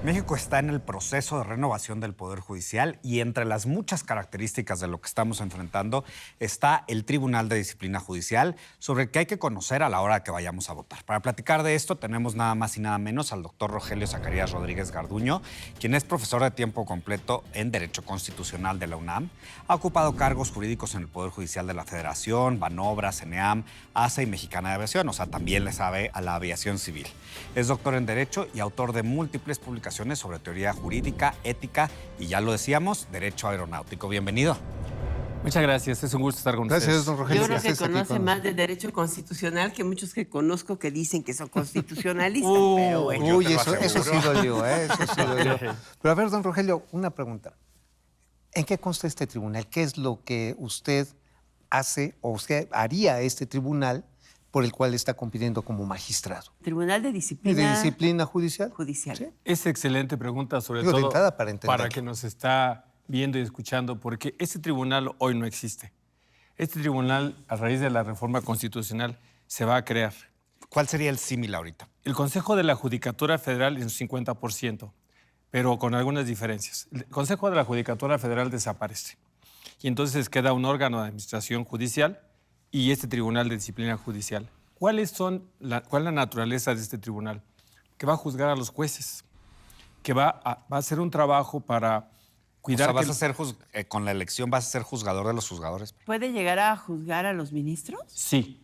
México está en el proceso de renovación del Poder Judicial y entre las muchas características de lo que estamos enfrentando está el Tribunal de Disciplina Judicial, sobre el que hay que conocer a la hora que vayamos a votar. Para platicar de esto tenemos nada más y nada menos al doctor Rogelio Zacarías Rodríguez Garduño, quien es profesor de tiempo completo en Derecho Constitucional de la UNAM. Ha ocupado cargos jurídicos en el Poder Judicial de la Federación, Banobras, CENEAM, ASA y Mexicana de Aviación, o sea, también le sabe a la aviación civil. Es doctor en Derecho y autor de múltiples publicaciones sobre teoría jurídica, ética y, ya lo decíamos, derecho aeronáutico. Bienvenido. Muchas gracias, es un gusto estar con ustedes. Gracias, don Rogelio. Yo creo que Gracias, conoce más de derecho constitucional que muchos que conozco que dicen que son constitucionalistas, pero bueno. Uy, Yo te lo eso sí aseguro. dolió, eso sí dolió. Pero a ver, don Rogelio, una pregunta. ¿En qué consta este tribunal? ¿Qué es lo que usted hace o usted haría a este tribunal por el cual está compitiendo como magistrado? Tribunal de ¿Y Disciplina, de disciplina judicial? Judicial. Sí. Es excelente pregunta, sobre Digo, de todo entrada para entenderlo. que nos está viendo y escuchando, porque este tribunal hoy no existe. Este tribunal, a raíz de la reforma constitucional, se va a crear. ¿Cuál sería el símil ahorita? El Consejo de la Judicatura Federal en su 50%, pero con algunas diferencias. El Consejo de la Judicatura Federal desaparece. Y entonces queda un órgano de administración judicial y este Tribunal de Disciplina Judicial. ¿Cuál es la naturaleza de este tribunal? Que va a juzgar a los jueces, que va a hacer un trabajo para cuidar... O sea, que vas a ser con la elección vas a ser juzgador de los juzgadores. ¿Puede llegar a juzgar a los ministros? Sí.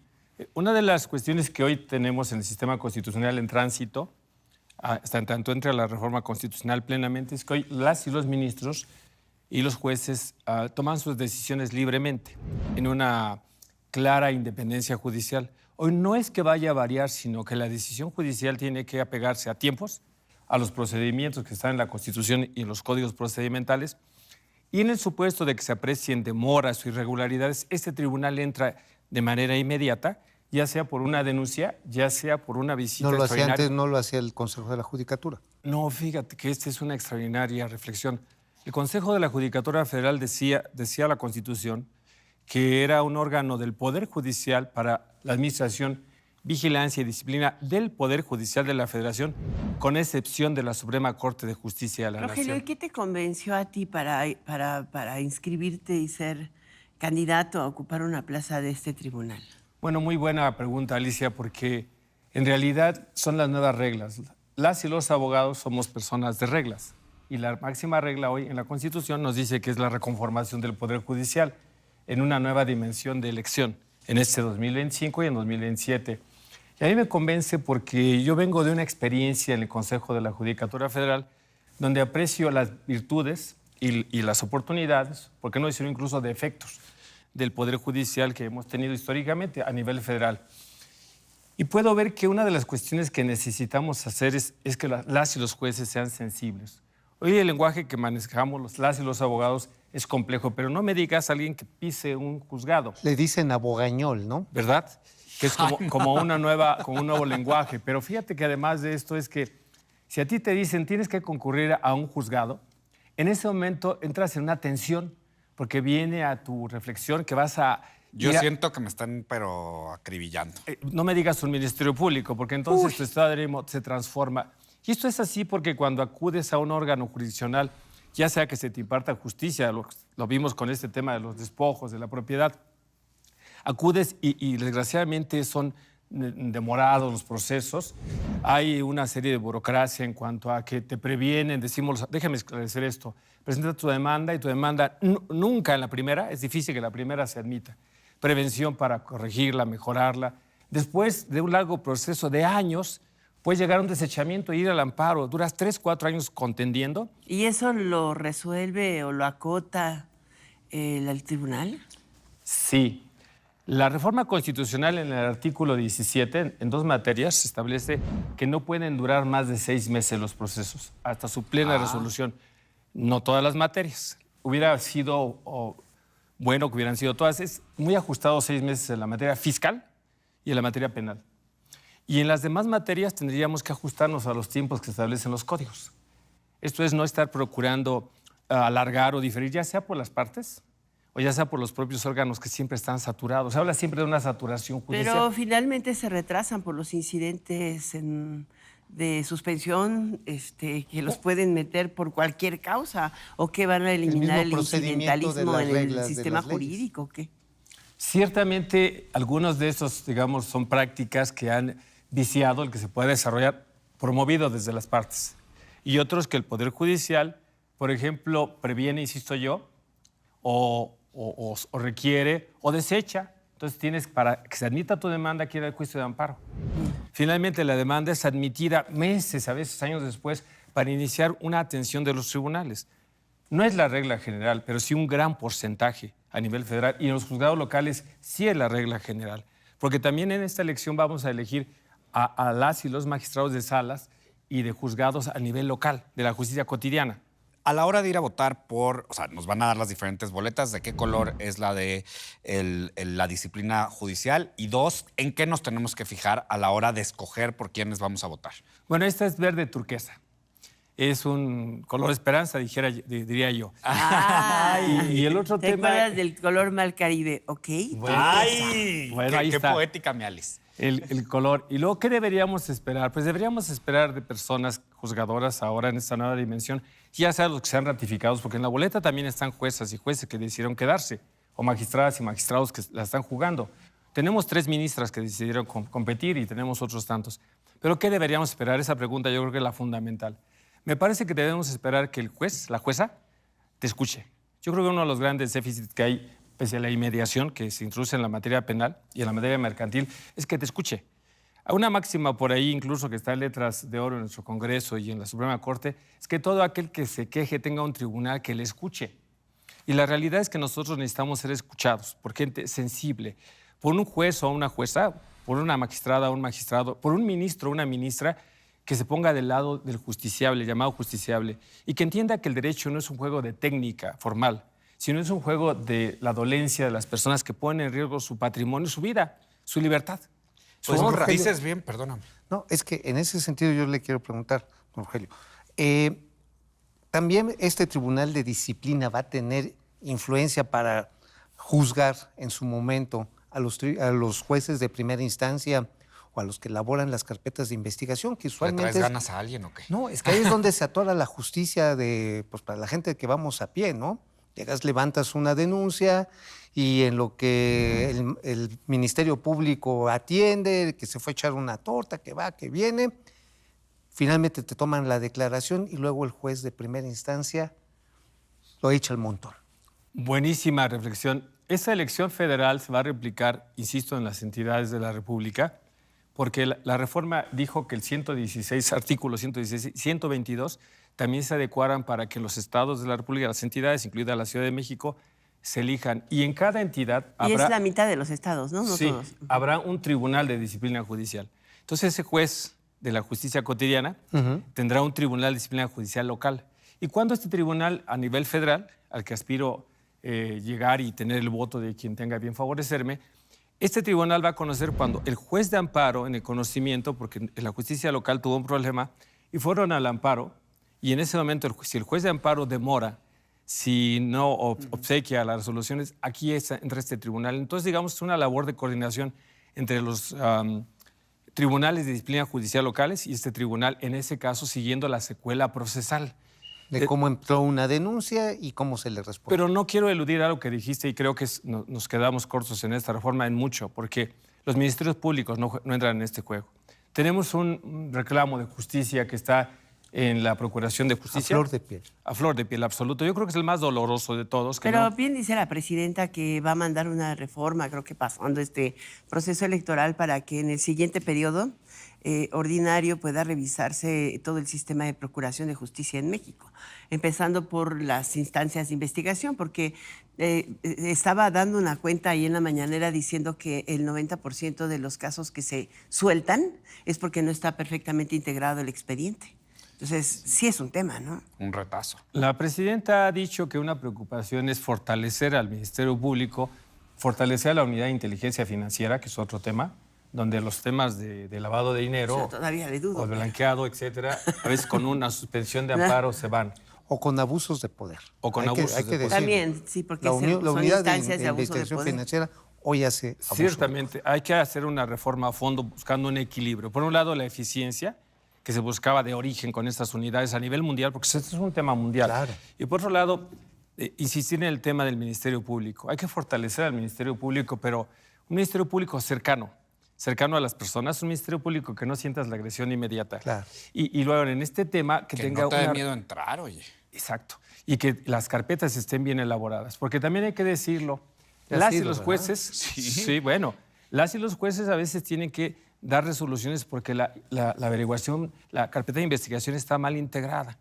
Una de las cuestiones que hoy tenemos en el sistema constitucional en tránsito, hasta tanto entre la reforma constitucional plenamente, es que hoy las y los ministros y los jueces toman sus decisiones libremente, en una clara independencia judicial. Hoy no es que vaya a variar, sino que la decisión judicial tiene que apegarse a tiempos, a los procedimientos que están en la Constitución y en los códigos procedimentales, y en el supuesto de que se aprecien demoras o irregularidades, este tribunal entra de manera inmediata, ya sea por una denuncia, ya sea por una visita No lo hacía extraordinaria. antes, no lo hacía el Consejo de la Judicatura. No, fíjate que esta es una extraordinaria reflexión. El Consejo de la Judicatura Federal decía la Constitución que era un órgano del Poder Judicial para la administración, vigilancia y disciplina del Poder Judicial de la Federación, con excepción de la Suprema Corte de Justicia de la Rogelio, ¿y Nación. qué te convenció a ti para inscribirte y ser candidato a ocupar una plaza de este tribunal? Bueno, muy buena pregunta, Alicia, porque en realidad son las nuevas reglas. Las y los abogados somos personas de reglas. Y la máxima regla hoy en la Constitución nos dice que es la reconformación del Poder Judicial en una nueva dimensión de elección, en este 2025 y en 2027. Y a mí me convence porque yo vengo de una experiencia en el Consejo de la Judicatura Federal donde aprecio las virtudes y las oportunidades, por qué no decirlo incluso defectos, del Poder Judicial que hemos tenido históricamente a nivel federal. Y puedo ver que una de las cuestiones que necesitamos hacer es que las y los jueces sean sensibles. Hoy el lenguaje que manejamos las y los abogados es complejo, pero no me digas a alguien que pise un juzgado, Le dicen abogañol, ¿no? ¿verdad? Que es como un nuevo lenguaje. Pero fíjate que además de esto es que si a ti te dicen tienes que concurrir a un juzgado, en ese momento entras en una tensión porque viene a tu reflexión que vas a... Yo ir a- siento que me están, pero acribillando. no me digas un ministerio público, porque entonces tu estado de ánimo se transforma. Y esto es así porque cuando acudes a un órgano jurisdiccional, ya sea que se te imparta justicia, lo vimos con este tema de los despojos, de la propiedad, acudes y desgraciadamente son demorados los procesos. Hay una serie de burocracia en cuanto a que te previenen, decimos, déjame esclarecer esto, presenta tu demanda y tu demanda nunca en la primera, es difícil que la primera se admita. Prevención para corregirla, mejorarla. Después de un largo proceso de años, puedes llegar a un desechamiento e ir al amparo. Duras 3, 4 años contendiendo. ¿Y eso lo resuelve o lo acota el tribunal? Sí. La reforma constitucional en el artículo 17, en 2 materias, establece que no pueden durar más de 6 meses los procesos, hasta su plena resolución. No todas las materias. Hubiera sido bueno que hubieran sido todas. Es muy ajustado 6 meses en la materia fiscal y en la materia penal. Y en las demás materias tendríamos que ajustarnos a los tiempos que establecen los códigos. Esto es no estar procurando alargar o diferir, ya sea por las partes o ya sea por los propios órganos que siempre están saturados. Se habla siempre de una saturación judicial. Pero finalmente se retrasan por los incidentes de suspensión, que los pueden meter por cualquier causa, o que van a eliminar el mismo procedimiento de incidentalismo las en el reglas de sistema las leyes. jurídico, ¿o qué? Ciertamente, algunos de estos, digamos, son prácticas que han viciado el que se pueda desarrollar promovido desde las partes. Y otros que el Poder Judicial, por ejemplo, previene, insisto yo, o requiere o desecha. Entonces tienes, para que se admita tu demanda, que ir al juicio de amparo. Finalmente, la demanda es admitida meses, a veces años después, para iniciar una atención de los tribunales. No es la regla general, pero sí un gran porcentaje a nivel federal. Y en los juzgados locales sí es la regla general. Porque también en esta elección vamos a elegir a las y los magistrados de salas y de juzgados a nivel local, de la justicia cotidiana. A la hora de ir a votar nos van a dar las diferentes boletas, de qué color es la de la disciplina judicial, y dos, en qué nos tenemos que fijar a la hora de escoger por quiénes vamos a votar. Bueno, esta es verde turquesa. Es un color esperanza, diría yo. Y el otro ¿Te tema... acuerdas del color Mar Caribe? ¿Ok? ¡Ay! Bueno, ahí qué está. poética, mi Alice. El color. ¿Y luego qué deberíamos esperar? Pues deberíamos esperar de personas juzgadoras ahora en esta nueva dimensión, ya sea los que sean ratificados, porque en la boleta también están juezas y jueces que decidieron quedarse, o magistradas y magistrados que la están jugando. Tenemos 3 ministras que decidieron competir y tenemos otros tantos. Pero ¿qué deberíamos esperar? Esa pregunta yo creo que es la fundamental. Me parece que debemos esperar que el juez, la jueza, te escuche. Yo creo que uno de los grandes déficits que hay, pese a la inmediación que se introduce en la materia penal y en la materia mercantil, es que te escuche. Hay una máxima por ahí, incluso que está en letras de oro en nuestro Congreso y en la Suprema Corte, es que todo aquel que se queje tenga un tribunal que le escuche. Y la realidad es que nosotros necesitamos ser escuchados por gente sensible, por un juez o una jueza, por una magistrada o un magistrado, por un ministro o una ministra que se ponga del lado del justiciable, llamado justiciable, y que entienda que el derecho no es un juego de técnica formal, sino es un juego de la dolencia de las personas que ponen en riesgo su patrimonio, su vida, su libertad, su Pues honra. dices bien, perdóname. No, es que en ese sentido yo le quiero preguntar, don Rogelio, ¿también este tribunal de disciplina va a tener influencia para juzgar en su momento a los jueces de primera instancia o a los que elaboran las carpetas de investigación, que ¿Le usualmente traes ganas a alguien o qué? No, es que ahí es donde se atora la justicia pues para la gente que vamos a pie, ¿no? Llegas, levantas una denuncia y en lo que el Ministerio Público atiende, que se fue a echar una torta, que va, que viene, finalmente te toman la declaración y luego el juez de primera instancia lo echa al montón. Buenísima reflexión. Esa elección federal se va a replicar, insisto, en las entidades de la República, porque la reforma dijo que el 116, artículo 116, 122, también se adecuaran para que los estados de la República, las entidades, incluida la Ciudad de México, se elijan. Y en cada entidad Y habrá... es la mitad de los estados, ¿no? No sí, todos. habrá un tribunal de disciplina judicial. Entonces ese juez de la justicia cotidiana tendrá un tribunal de disciplina judicial local. Y cuando este tribunal a nivel federal, al que aspiro llegar y tener el voto de quien tenga bien favorecerme, este tribunal va a conocer cuando el juez de amparo, en el conocimiento, porque en la justicia local tuvo un problema, y fueron al amparo, y en ese momento, si el juez de amparo demora, si no obsequia las resoluciones, aquí entra este tribunal. Entonces, digamos, es una labor de coordinación entre los tribunales de disciplina judicial locales y este tribunal, en ese caso, siguiendo la secuela procesal. De cómo entró una denuncia y cómo se le responde. Pero no quiero eludir algo que dijiste y creo que nos quedamos cortos en esta reforma en mucho, porque los ministerios públicos no entran en este juego. Tenemos un reclamo de justicia que está en la Procuración de Justicia. A flor de piel. A flor de piel, absoluto. Yo creo que es el más doloroso de todos. Pero bien dice la presidenta que va a mandar una reforma, creo que pasando este proceso electoral, para que en el siguiente periodo ordinario pueda revisarse todo el sistema de procuración de justicia en México, empezando por las instancias de investigación, porque estaba dando una cuenta ahí en la mañanera diciendo que el 90% de los casos que se sueltan es porque no está perfectamente integrado el expediente. Entonces, sí es un tema, ¿no? Un retazo. La presidenta ha dicho que una preocupación es fortalecer al Ministerio Público, fortalecer a la Unidad de Inteligencia Financiera, que es otro tema, donde los temas de lavado de dinero O sea, todavía le dudo. o de blanqueado, etcétera, a veces con una suspensión de amparo se van. O con abusos de poder. O con abusos de poder. decirlo. También, sí, porque La son unidad instancias de abuso de investigación poder. financiera hoy hace abuso. Ciertamente, hay que hacer una reforma a fondo buscando un equilibrio. Por un lado, la eficiencia que se buscaba de origen con estas unidades a nivel mundial, porque este es un tema mundial. Claro. Y por otro lado, insistir en el tema del Ministerio Público. Hay que fortalecer al Ministerio Público, pero un Ministerio Público cercano a las personas, un Ministerio Público que no sientas la agresión inmediata. Claro. Y luego en este tema que tenga no te dé una... miedo entrar, oye. Exacto. Y que las carpetas estén bien elaboradas. Porque también hay que decirlo, Ya ha las y sido, los ¿verdad? jueces... Sí, bueno. Las y los jueces a veces tienen que dar resoluciones porque la averiguación, la carpeta de investigación está mal integrada.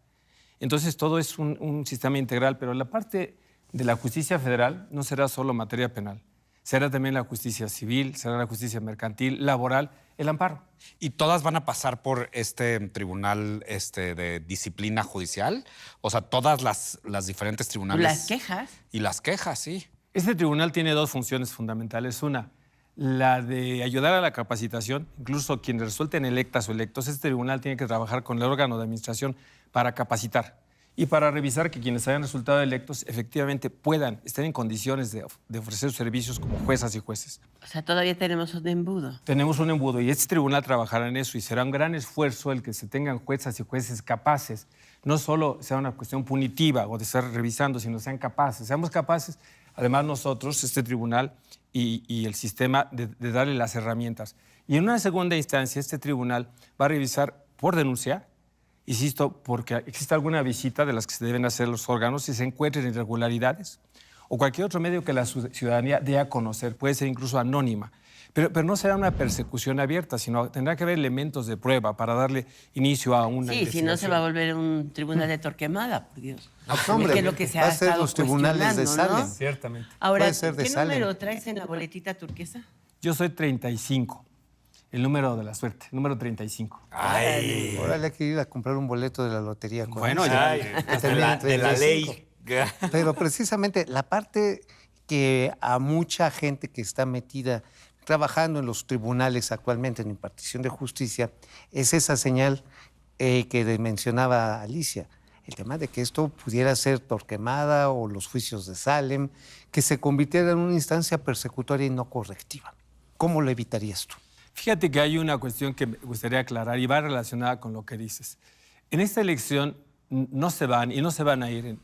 Entonces, todo es un sistema integral, pero la parte de la justicia federal no será solo materia penal. Será también la justicia civil, será la justicia mercantil, laboral, el amparo. ¿Y todas van a pasar por este tribunal de disciplina judicial? O sea, todas las diferentes tribunales. Las quejas. Y las quejas, sí. Este tribunal tiene dos funciones fundamentales. Una, la de ayudar a la capacitación. Incluso quienes resulten electas o electos, este tribunal tiene que trabajar con el órgano de administración para capacitar y para revisar que quienes hayan resultado electos efectivamente puedan estar en condiciones de ofrecer sus servicios como juezas y jueces. O sea, todavía tenemos un embudo. Tenemos un embudo y este tribunal trabajará en eso y será un gran esfuerzo el que se tengan juezas y jueces capaces. No solo sea una cuestión punitiva o de estar revisando, sino sean capaces. Seamos capaces, además nosotros, este tribunal y el sistema, de darle las herramientas. Y en una segunda instancia, este tribunal va a revisar por denuncia, insisto, porque existe alguna visita de las que se deben hacer los órganos si se encuentren irregularidades o cualquier otro medio que la ciudadanía dé a conocer, puede ser incluso anónima. Pero no será una persecución abierta, sino tendrá que haber elementos de prueba para darle inicio a una Sí, si no se va a investigación. volver un tribunal de Torquemada, por Dios. hombre, Que es lo que se va ha a ser estado los tribunales de cuestionando, ¿no? Salem. Ciertamente. Ahora, Puede ser de ¿qué Salem. número traes en la boletita turquesa? Yo soy 35, el número de la suerte, número 35. Ay. Órale, hay que ir a comprar un boleto de la lotería. con Bueno, eso. ya Que de termine en la 35. ley. Pero precisamente la parte que a mucha gente que está metida trabajando en los tribunales actualmente en impartición de justicia es esa señal que mencionaba Alicia. El tema de que esto pudiera ser Torquemada o los juicios de Salem, que se convirtiera en una instancia persecutoria y no correctiva. ¿Cómo lo evitarías tú? Fíjate que hay una cuestión que me gustaría aclarar y va relacionada con lo que dices. En esta elección no se van a ir en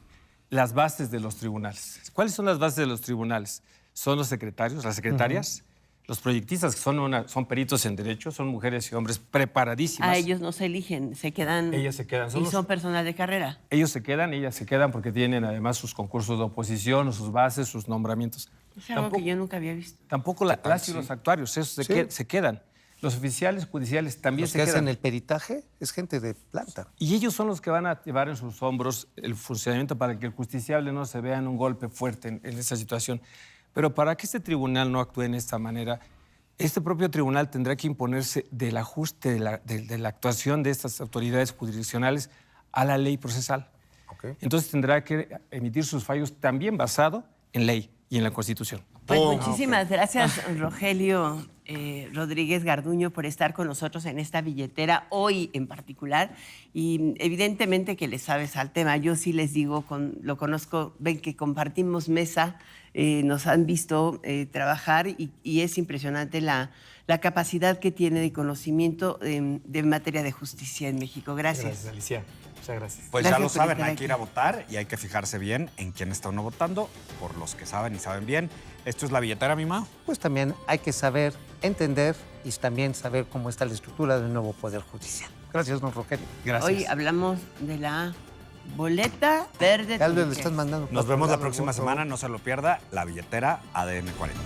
las bases de los tribunales. ¿Cuáles son las bases de los tribunales? Son los secretarios, las secretarias, los proyectistas, que son peritos en derecho, son mujeres y hombres preparadísimas. A ellos no se eligen, se quedan. Ellas se quedan. Y son personal de carrera. Ellos se quedan, ellas se quedan porque tienen además sus concursos de oposición, sus bases, sus nombramientos. Es algo que yo nunca había visto. Tampoco las y los actuarios, esos se quedan. Los oficiales judiciales también Los se que quedan. hacen el peritaje es gente de planta. Y ellos son los que van a llevar en sus hombros el funcionamiento para que el justiciable no se vea en un golpe fuerte en esa situación. Pero para que este tribunal no actúe en esta manera, este propio tribunal tendrá que imponerse del ajuste de la actuación de estas autoridades jurisdiccionales a la ley procesal. Ok. Entonces tendrá que emitir sus fallos también basado en ley y en la Constitución. Pues muchísimas gracias, Rogelio Rodríguez Garduño, por estar con nosotros en esta billetera, hoy en particular. Y evidentemente que le sabes al tema. Yo sí les digo, lo conozco, ven que compartimos mesa, nos han visto trabajar y es impresionante la capacidad que tiene de conocimiento de materia de justicia en México. Gracias. Alicia. Muchas gracias. Pues Gracias ya lo por saben, estar hay aquí. que ir a votar y hay que fijarse bien en quién está uno votando, por los que saben y saben bien. Esto es La Billetera, mi ma. Pues también hay que saber entender y también saber cómo está la estructura del nuevo Poder Judicial. Gracias, don Rogelio. Gracias. Hoy hablamos de la boleta verde. Tal vez le turquesa. están mandando. Nos vemos la para próxima voto. semana, no se lo pierda. La Billetera ADN 40.